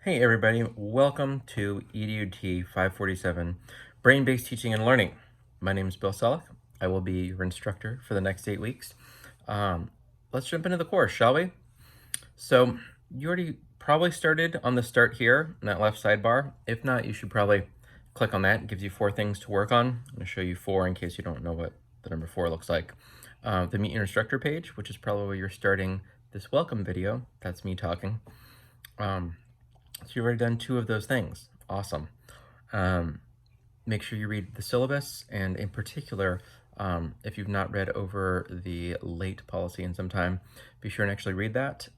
Hey everybody, welcome to EDUT 547, Brain-Based Teaching and Learning. My name is Bill Selleck. I will be your instructor for the next 8 weeks. Let's jump into the course, shall we? So you already probably started on the start here in that left sidebar. If not, you should probably click on that. It gives you 4 things to work on. I'm going to show you 4 in case you don't know what the number 4 looks like. The Meet Your Instructor page, which is probably where you're starting this welcome video. That's me talking. So you've already done 2 of those things. Awesome. Make sure you read the syllabus, and in particular, if you've not read over the late policy in some time, be sure and actually read that,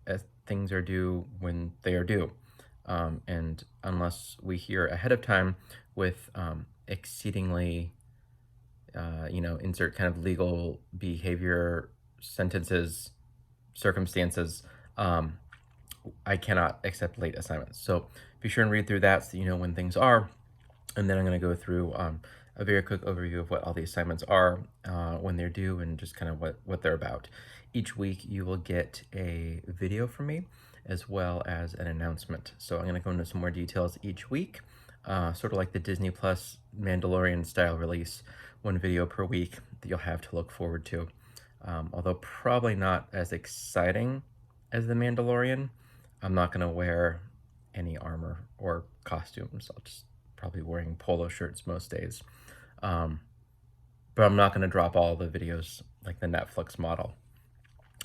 as things are due when they are due. And unless we hear ahead of time with exceedingly, insert kind of legal behavior, sentences, circumstances, I cannot accept late assignments. So be sure and read through that so you know when things are. And then I'm going to go through a very quick overview of what all the assignments are, when they're due, and just kind of what they're about. Each week you will get a video from me as well as an announcement. So I'm going to go into some more details each week, sort of like the Disney Plus Mandalorian style release, 1 video per week that you'll have to look forward to. Although probably not as exciting as the Mandalorian. I'm not going to wear any armor or costumes. I'll just probably wearing polo shirts most days. But I'm not going to drop all the videos like the Netflix model,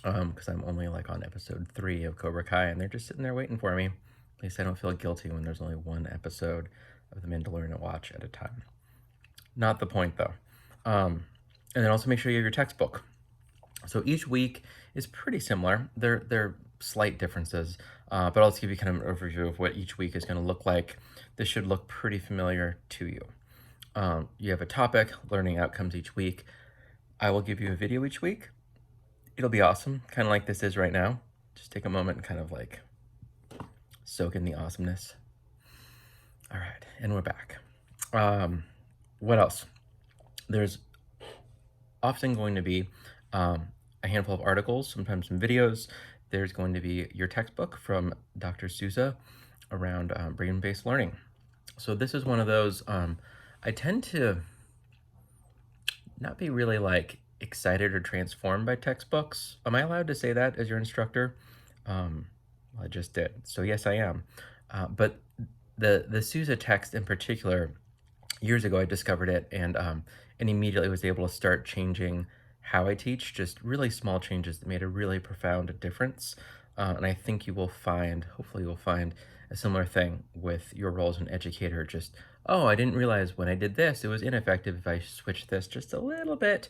because I'm only like on episode 3 of Cobra Kai, and they're just sitting there waiting for me. At least I don't feel guilty when there's only 1 episode of The Mandalorian to watch at a time. Not the point, though. And then also make sure you have your textbook. So each week is pretty similar. They're slight differences, but I'll just give you kind of an overview of what each week is going to look like. This should look pretty familiar to you. You have a topic, learning outcomes each week. I will give you a video each week. It'll be awesome, kind of like this is right now. Just take a moment and kind of like soak in the awesomeness. All right, and we're back. What else? There's often going to be a handful of articles, sometimes some videos. There's going to be your textbook from Dr. Souza around brain-based learning. So this is one of those, I tend to not be really like excited or transformed by textbooks. Am I allowed to say that as your instructor? Well, I just did. So yes, I am. But the Souza text in particular, years ago I discovered it, and immediately was able to start changing how I teach, just really small changes that made a really profound difference. And I think you will find, hopefully you'll find a similar thing with your role as an educator. Just, oh, I didn't realize when I did this, it was ineffective. If I switched this just a little bit,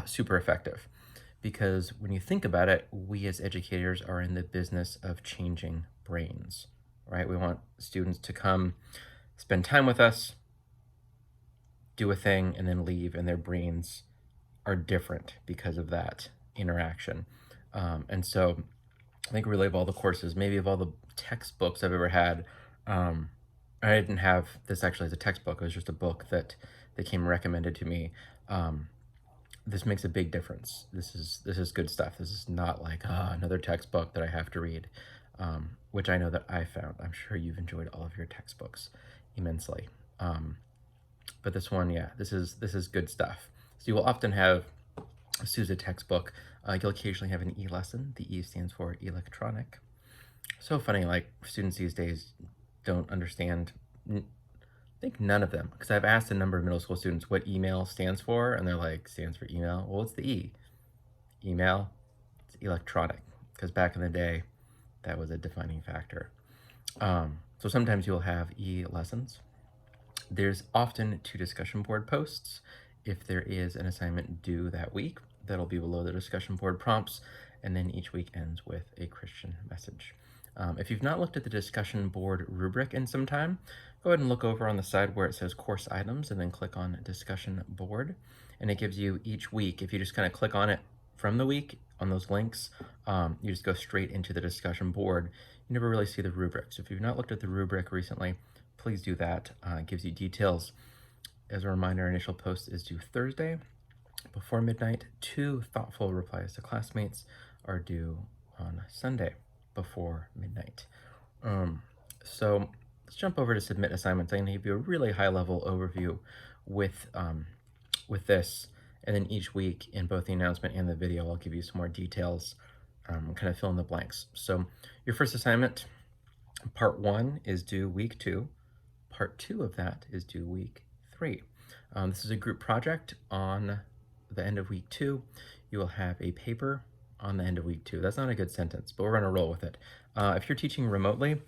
super effective. Because when you think about it, we as educators are in the business of changing brains, right? We want students to come spend time with us, do a thing, and then leave, and their brains are different because of that interaction. And so I think really of all the courses, maybe of all the textbooks I've ever had, I didn't have this actually as a textbook. It was just a book that came recommended to me. This makes a big difference. This is good stuff. This is not like another textbook that I have to read, which I know that I found. I'm sure you've enjoyed all of your textbooks immensely. But this one, yeah, this is good stuff. So you will often have a Souza textbook. You'll occasionally have an E-lesson. The E stands for electronic. So funny, like students these days don't understand, I think none of them, because I've asked a number of middle school students what email stands for, and they're like, stands for email. Well, it's the E. Email, it's electronic, because back in the day, that was a defining factor. So sometimes you'll have E-lessons. There's often 2 discussion board posts. If there is an assignment due that week, that'll be below the discussion board prompts, and then each week ends with a Christian message. If you've not looked at the discussion board rubric in some time, go ahead and look over on the side where it says course items, and then click on discussion board, and it gives you each week. If you just kind of click on it from the week on those links, you just go straight into the discussion board. You never really see the rubric. So if you've not looked at the rubric recently, please do that. It gives you details. As a reminder, our initial post is due Thursday before midnight. 2 thoughtful replies to classmates are due on Sunday before midnight. Um, so let's jump over to submit assignments. I'm going to give you a really high level overview with this, and then each week in both the announcement and the video, I'll give you some more details, kind of fill in the blanks. So your first assignment, part 1 is due week 2. Part 2 of that is due week 3. This is a group project on the end of week 2. You will have a paper on the end of week 2. That's not a good sentence, but we're going to roll with it. If you're teaching remotely,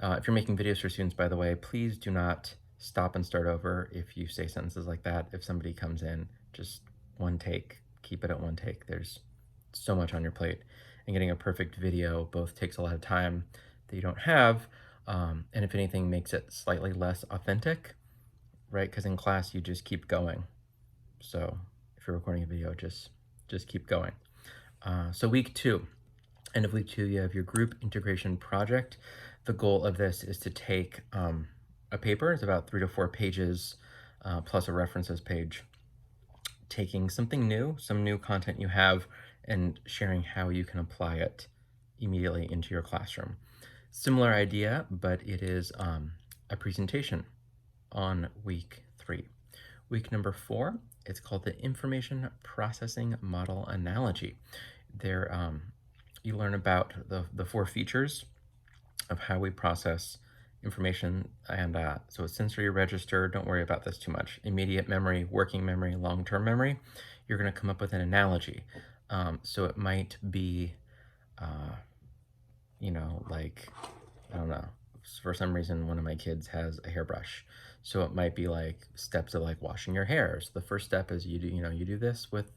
if you're making videos for students, by the way, please do not stop and start over if you say sentences like that. If somebody comes in, just one take, keep it at one take. There's so much on your plate. And getting a perfect video both takes a lot of time that you don't have, and if anything, makes it slightly less authentic, right? Because in class, you just keep going. So if you're recording a video, just keep going. So week 2, end of week 2, you have your group integration project. The goal of this is to take a paper, it's about 3 to 4 pages, plus a references page, taking something new, some new content you have, and sharing how you can apply it immediately into your classroom. Similar idea, but it is a presentation on week 3. Week number 4, it's called the Information Processing Model Analogy. There, you learn about the 4 features of how we process information, and so it's sensory register. Don't worry about this too much. Immediate memory, working memory, long-term memory. You're going to come up with an analogy. So it might be, like, I don't know, for some reason, one of my kids has a hairbrush. So it might be like steps of like washing your hair. So the first step is you do this with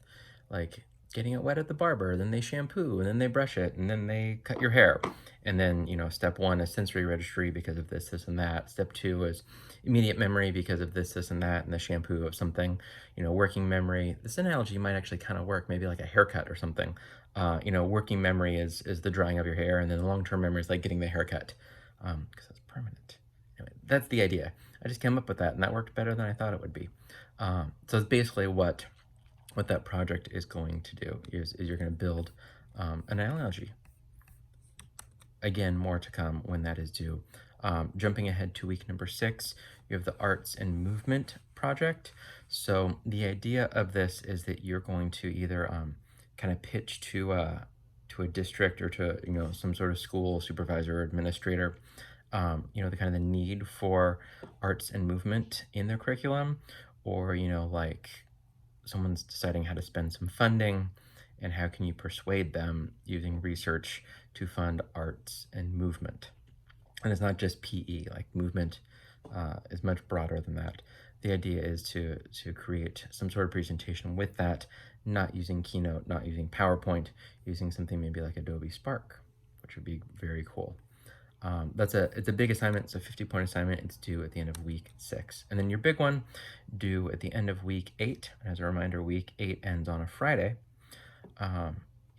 like getting it wet at the barber, then they shampoo, and then they brush it, and then they cut your hair. And then, step 1 is sensory registry because of this, and that. Step 2 is immediate memory because of this, and that, and the shampoo of something. Working memory. This analogy might actually kind of work, maybe like a haircut or something. Working memory is the drying of your hair, and then long-term memory is like getting the haircut, because it's permanent. Anyway, that's the idea. I just came up with that, and that worked better than I thought it would be. So it's basically what that project is going to do is you're going to build an analogy. Again, more to come when that is due. Jumping ahead to week number 6, you have the arts and movement project. So the idea of this is that you're going to either kind of pitch to a district or to some sort of school supervisor or administrator, the kind of the need for arts and movement in their curriculum, or like someone's deciding how to spend some funding, and how can you persuade them using research to fund arts and movement. And it's not just PE, like movement is much broader than that. The idea is to create some sort of presentation with that, not using Keynote, not using PowerPoint, using something maybe like Adobe Spark, which would be very cool. It's a big assignment. It's a 50-point assignment. It's due at the end of week 6. And then your big one due at the end of week 8. As a reminder, week 8 ends on a Friday.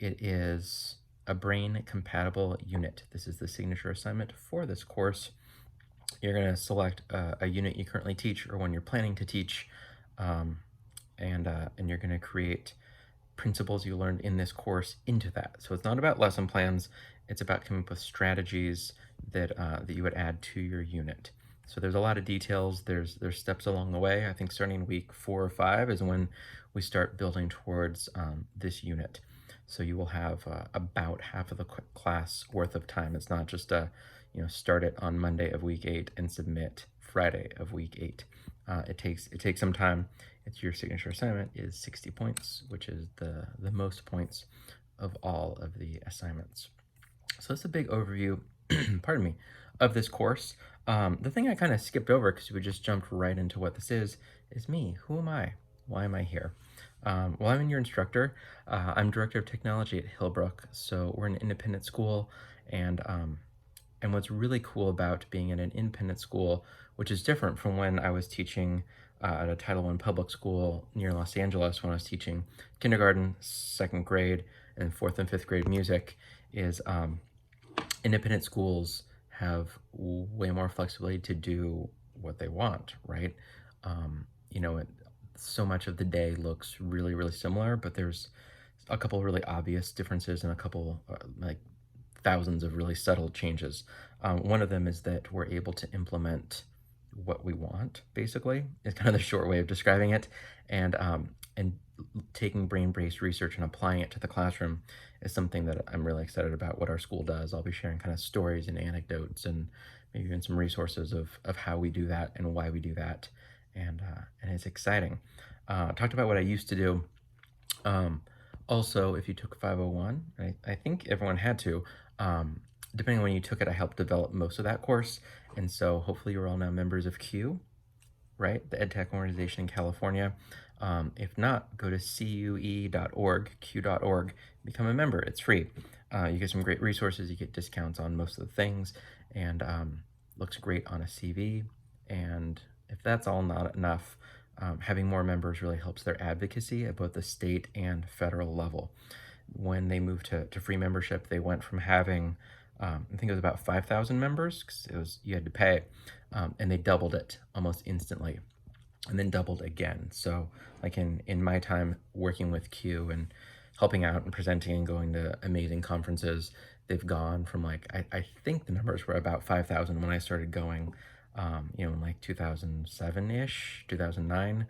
It is a brain compatible unit. This is the signature assignment for this course. You're going to select a unit you currently teach or one you're planning to teach, and you're going to create principles you learned in this course into that. So it's not about lesson plans. It's about coming up with strategies that you would add to your unit. So there's a lot of details. There's steps along the way. I think starting week 4 or 5 is when we start building towards this unit. So you will have about half of the class worth of time. It's not just start it on Monday of week 8 and submit Friday of week 8. It takes some time. It's your signature assignment is 60 points, which is the most points of all of the assignments. So that's a big overview, pardon me, of this course. The thing I kind of skipped over because we just jumped right into what this is me. Who am I? Why am I here? Well, I'm your instructor. I'm director of technology at Hillbrook. So we're an independent school, and what's really cool about being in an independent school, which is different from when I was teaching at a Title I public school near Los Angeles when I was teaching kindergarten, 2nd grade, and 4th and 5th grade music, is independent schools have way more flexibility to do what they want, right? So much of the day looks really, really similar, but there's a couple really obvious differences and a couple thousands of really subtle changes. One of them is that we're able to implement what we want, basically, is kind of the short way of describing it. And taking brain-based research and applying it to the classroom is something that I'm really excited about what our school does. I'll be sharing kind of stories and anecdotes and maybe even some resources of how we do that and why we do that. And it's exciting. Talked about what I used to do. Um, Also, if you took 501, I think everyone had to, depending on when you took it, I helped develop most of that course. And so hopefully you're all now members of CUE, right? The EdTech organization in California. If not, go to cue.org, q.org, become a member. It's free. You get some great resources. You get discounts on most of the things, and looks great on a CV. And if that's all not enough, having more members really helps their advocacy at both the state and federal level. When they moved to free membership, they went from having, I think it was about 5,000 members, because it was you had to pay, and they doubled it almost instantly, and then doubled again. So, like in my time working with CUE and helping out and presenting and going to amazing conferences, they've gone from like I think the numbers were about 5,000 when I started going, in like 2007-ish, 2009.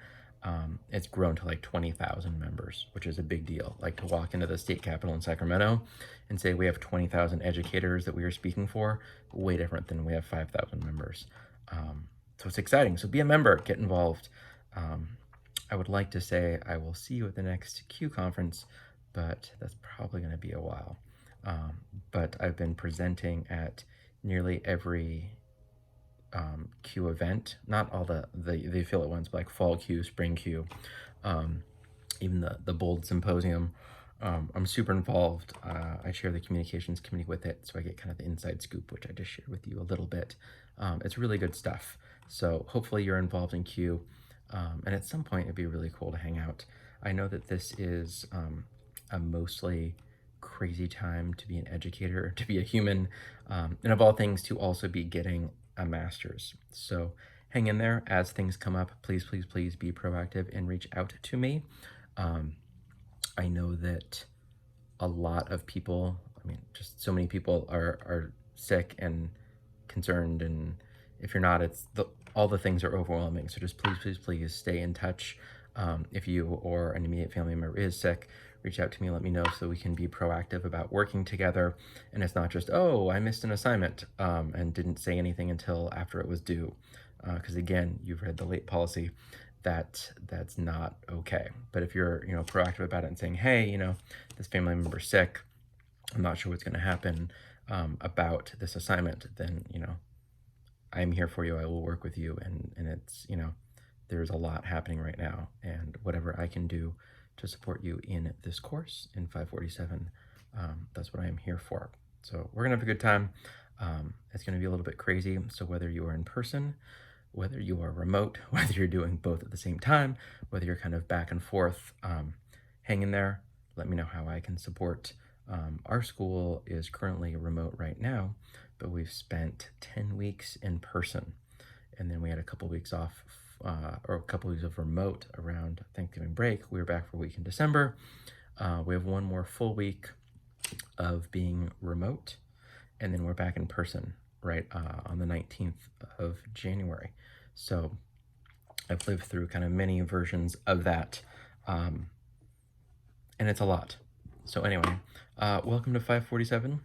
It's grown to like 20,000 members, which is a big deal. Like to walk into the state capitol in Sacramento and say we have 20,000 educators that we are speaking for, way different than we have 5,000 members. So it's exciting. So be a member, get involved. I would like to say I will see you at the next CUE conference, but that's probably going to be a while. But I've been presenting at nearly every CUE event, not all the affiliate ones, but like fall CUE, spring CUE, even the Bold Symposium. I'm super involved. I chair the communications committee with it, so I get kind of the inside scoop, which I just shared with you a little bit. It's really good stuff. So hopefully you're involved in CUE, and at some point it'd be really cool to hang out. I know that this is a mostly crazy time to be an educator, to be a human, and of all things, to also be getting a master's. So hang in there as things come up. Please, please, please be proactive and reach out to me. I know that a lot of people, just so many people are sick and concerned, and if you're not, all the things are overwhelming. So just please, please, please stay in touch. If you or an immediate family member is sick, reach out to me, let me know so we can be proactive about working together. And it's not just, oh, I missed an assignment and didn't say anything until after it was due. Because again, you've read the late policy, that's not okay. But if you're proactive about it and saying, hey, this family member's sick, I'm not sure what's going to happen about this assignment, then I'm here for you. I will work with you, and it's there's a lot happening right now, and whatever I can do to support you in this course in 547, that's what I am here for. So we're gonna have a good time. It's gonna be a little bit crazy. So whether you are in person, whether you are remote, whether you're doing both at the same time, whether you're kind of back and forth, hang in there. Let me know how I can support. Our school is currently remote right now, but we've spent 10 weeks in person, and then we had a couple weeks off, or a couple weeks of remote around Thanksgiving break. We were back for a week in December. We have one more full week of being remote, and then we're back in person right on the 19th of January. So I've lived through kind of many versions of that, and it's a lot. So anyway, welcome to 547.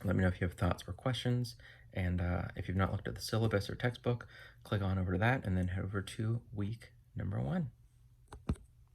Let me know if you have thoughts or questions, and if you've not looked at the syllabus or textbook, click on over to that and then head over to week number 1.